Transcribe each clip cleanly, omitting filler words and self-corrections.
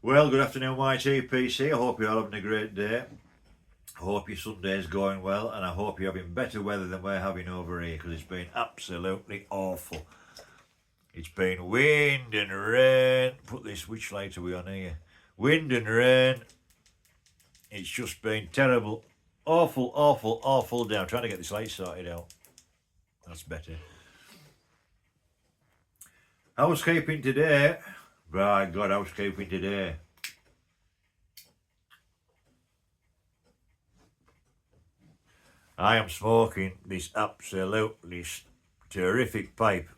Well, good afternoon, YTPC. I hope you're all having a great day. I hope your Sunday's going well, and I hope you're having better weather than we're having over here because it's been absolutely awful. It's been wind and rain. Put this, which light are we on here? Wind and rain. It's just been terrible. Awful, awful, awful day. I'm trying to get this light sorted out. That's better. Housekeeping today. By God, housekeeping today. I am smoking this absolutely terrific pipe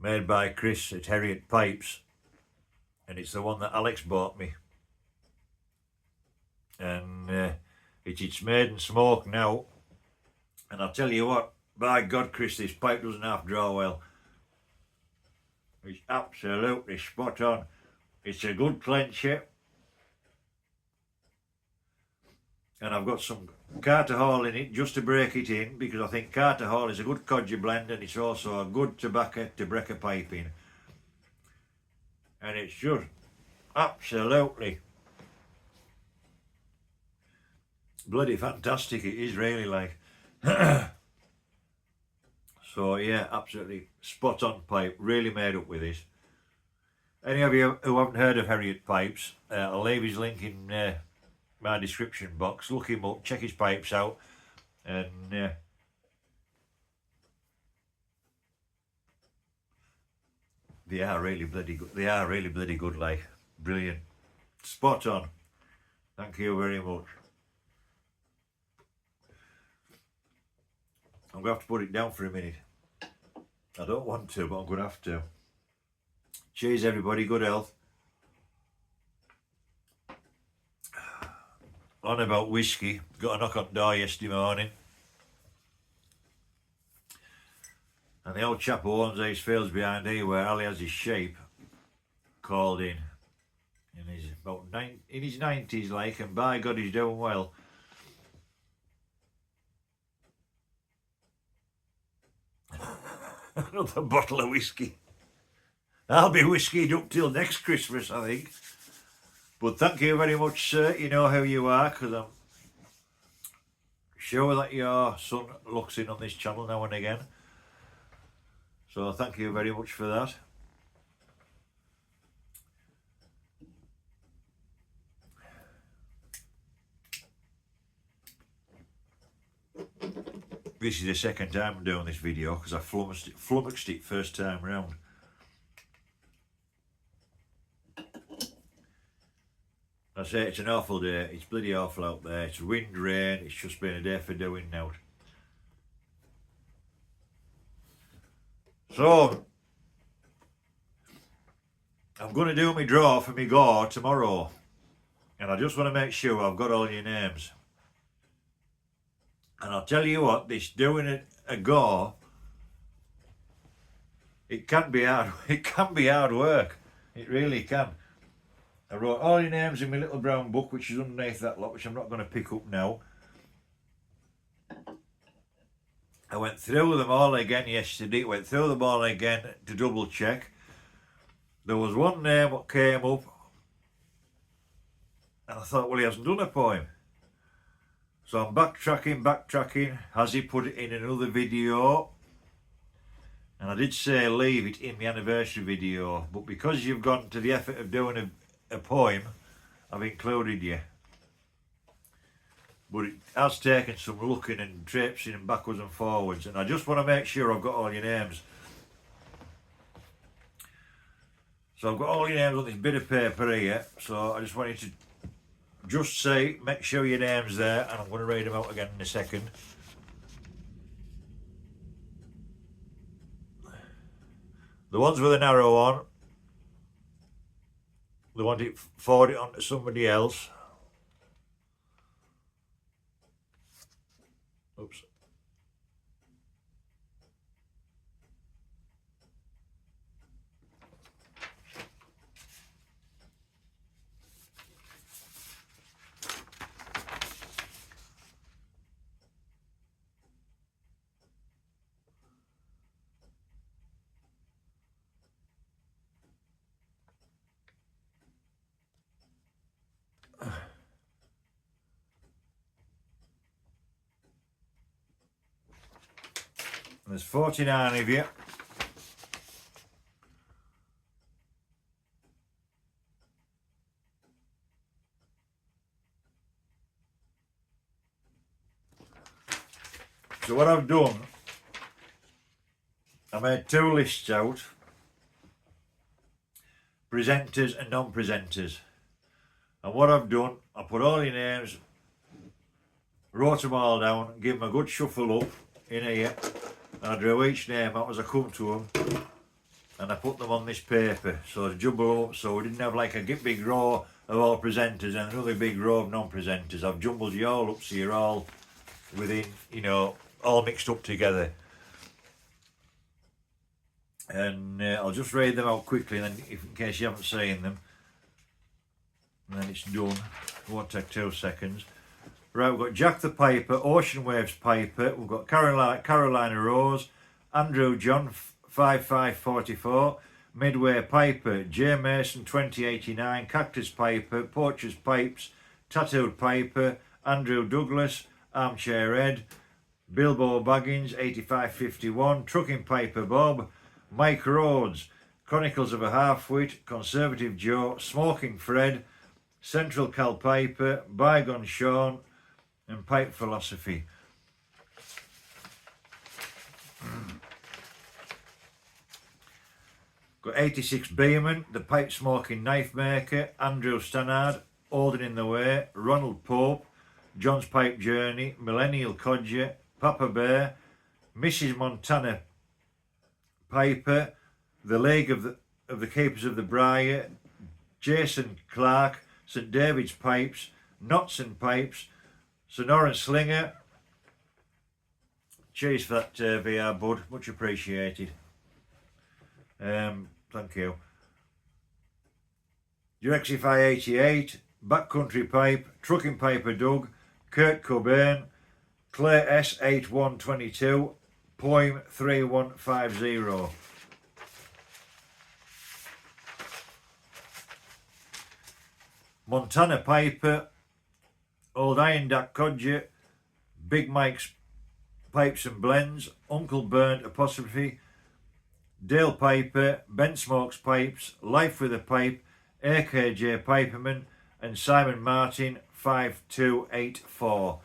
made by Chris at Harriet Pipes, and it's the one that Alex bought me. And it's maiden smoke now, and I'll tell you what, by God, Chris, this pipe doesn't half draw well. It's absolutely spot on. It's a good clencher, and I've got some Carter Hall in it just to break it in, because I think Carter Hall is a good codger blend, and it's also a good tobacco to break a pipe in. And it's just absolutely bloody fantastic. It is really like. So yeah, absolutely spot on pipe, really made up with this. Any of you who haven't heard of Harriet Pipes, I'll leave his link in my description box. Look him up, check his pipes out, and they are really bloody good. They are really bloody good, like brilliant, spot on. Thank you very much. I'm going to have to put it down for a minute. I don't want to, but I'm going to have to. Cheers, everybody. Good health. On about whiskey. Got a knock on the door yesterday morning. And the old chap who owns these fields behind here where Ali has his sheep called in. And he's about in his 90s, like, and by God, he's doing well. Another bottle of whiskey. I'll be whiskeyed up till next Christmas, I think. But thank you very much, sir. You know how you are, because I'm sure that your son looks in on this channel now and again. So thank you very much for that. This is the second time I'm doing this video because I flummoxed it first time round. I say it's an awful day. It's bloody awful out there. It's wind, rain. It's just been a day for doing now. So I'm going to do my draw for my GAW tomorrow, and I just want to make sure I've got all your names. And I'll tell you what, this doing a GAW, it can be hard. It can be hard work. It really can. I wrote all your names in my little brown book, which is underneath that lot, which I'm not going to pick up now. I went through them all again yesterday, went through them all again to double check. There was one name that came up, and I thought, well, he hasn't done a poem. So I'm backtracking. Has he put it in another video? And I did say leave it in the anniversary video, but because you've gone to the effort of doing a poem, I've included you. But it has taken some looking and traipsing and backwards and forwards, and I just want to make sure I've got all your names. So I've got all your names on this bit of paper here, so I just want you to just say, make sure your name's there, and I'm going to read them out again in a second. The ones with an arrow on, they want it forward it on to somebody else. Oops. There's 49 of you. So what I've done, I made 2 lists out, presenters and non-presenters. And what I've done, I put all your names, wrote them all down, give them a good shuffle up in here, and I drew each name out as I come to them, and I put them on this paper, so to jumble up, so we didn't have like a big row of all presenters and another big row of non-presenters. I've jumbled you all up so you're all within, you know, all mixed up together. And I'll just read them out quickly, and then if, in case you haven't seen them, and then it's done. It won't take 2 seconds. Right, we've got Jack the Piper, Ocean Waves Piper, we've got Carolina Rose, Andrew John 5544, Midway Piper, J Mason 2089, Cactus Piper, Poacher's Pipes, Tattooed Piper, Andrew Douglas, Armchair Ed, Bilbo Baggins 8551, Trucking Piper Bob, Mike Rhodes, Chronicles of a Halfwit, Conservative Joe, Smoking Fred, Central Cal Piper, Bygone Sean, and Pipe Philosophy. Got 86 Beeman, the Pipe Smoking Knife Maker, Andrew Stannard, Alden in the Way, Ronald Pope, John's Pipe Journey, Millennial Codger, Papa Bear, Mrs. Montana Piper, the League of the Keepers of the Briar, Jason Clark, St David's Pipes, Knots and Pipes, Sonoran Slinger. Cheers for that VR, bud, much appreciated. Thank you. Durexify 88, Backcountry Pipe, Trucking Piper Doug, Kurt Cobain, Clay S8122, Poem 3150. Montana Piper, Old Iron Dak Codger, Big Mike's Pipes and Blends, Uncle Burnt Apostrophe, Dale Piper, Ben Smokes Pipes, Life with a Pipe, AKJ Piperman, and Simon Martin 5284.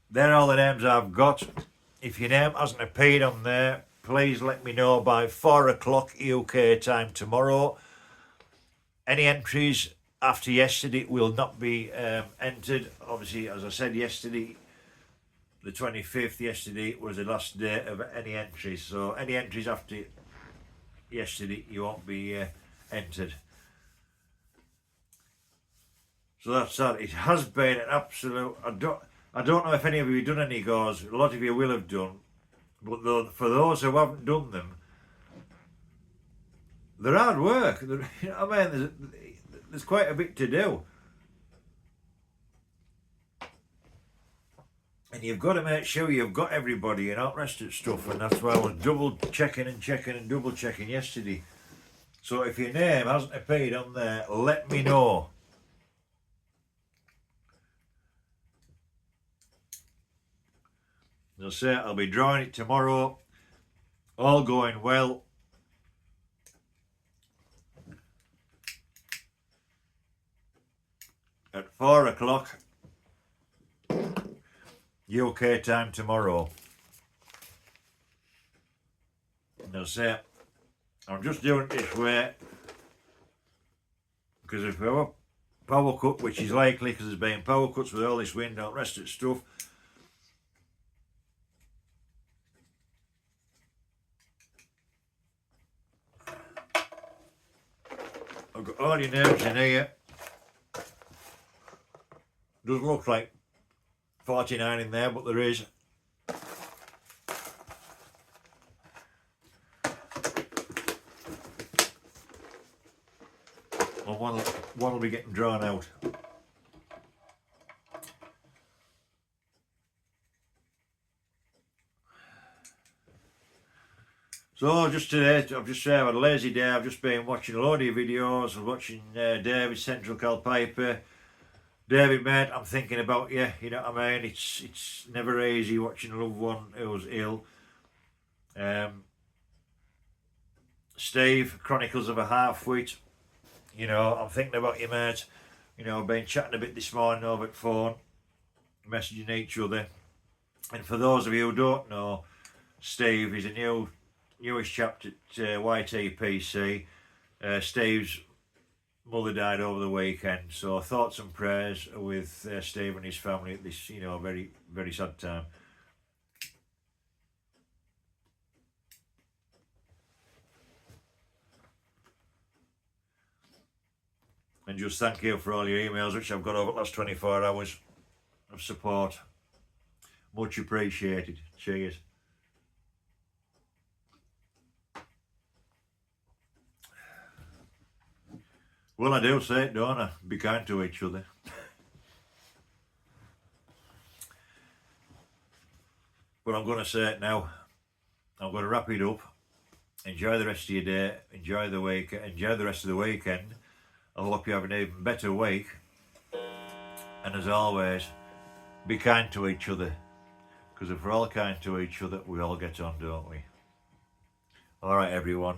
They're all the names I've got. If your name hasn't appeared on there, please let me know by 4 o'clock UK time tomorrow. Any entries after yesterday will not be entered. Obviously, as I said yesterday, the 25th, yesterday was the last day of any entries. So any entries after yesterday, you won't be entered. So that's that. It has been an absolute... I don't know if any of you have done any GAWs. A lot of you will have done. But for those who haven't done them, they're hard work. You know what I mean? There's quite a bit to do. And you've got to make sure you've got everybody and all the rest of stuff. And that's why I was double checking and double checking yesterday. So if your name hasn't appeared on there, let me know. As I say, I'll be drawing it tomorrow. All going well. At 4 o'clock UK time tomorrow. And I'll say, I'm just doing it this way because if we have a power cut, which is likely because there's been power cuts with all this wind and all the rest of the stuff, I've got all your names in here. Doesn't look like 49 in there, but there is. Well, one will be getting drawn out. So just today, I've just had a lazy day. I've just been watching a load of videos. I was watching David Central Cal Piper. David, mate, I'm thinking about you. You know what I mean? It's never easy watching a loved one who's ill. Steve, Chronicles of a Half-Wit. You know, I'm thinking about you, mate. You know, I've been chatting a bit this morning over the phone, messaging each other. And for those of you who don't know, Steve is a newest chap at YTPC. Steve's mother died over the weekend, so thoughts and prayers with Steve and his family at this, you know, very, very sad time. And just thank you for all your emails, which I've got over the last 24 hours of support. Much appreciated. Cheers. Well, I do say it, don't I? Be kind to each other. But I'm going to say it now. I'm going to wrap it up. Enjoy the rest of your day. Enjoy the week. Enjoy the rest of the weekend. I hope you have an even better week. And as always, be kind to each other. Because if we're all kind to each other, we all get on, don't we? Alright, everyone.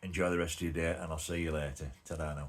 Enjoy the rest of your day, and I'll see you later. Ta-da now.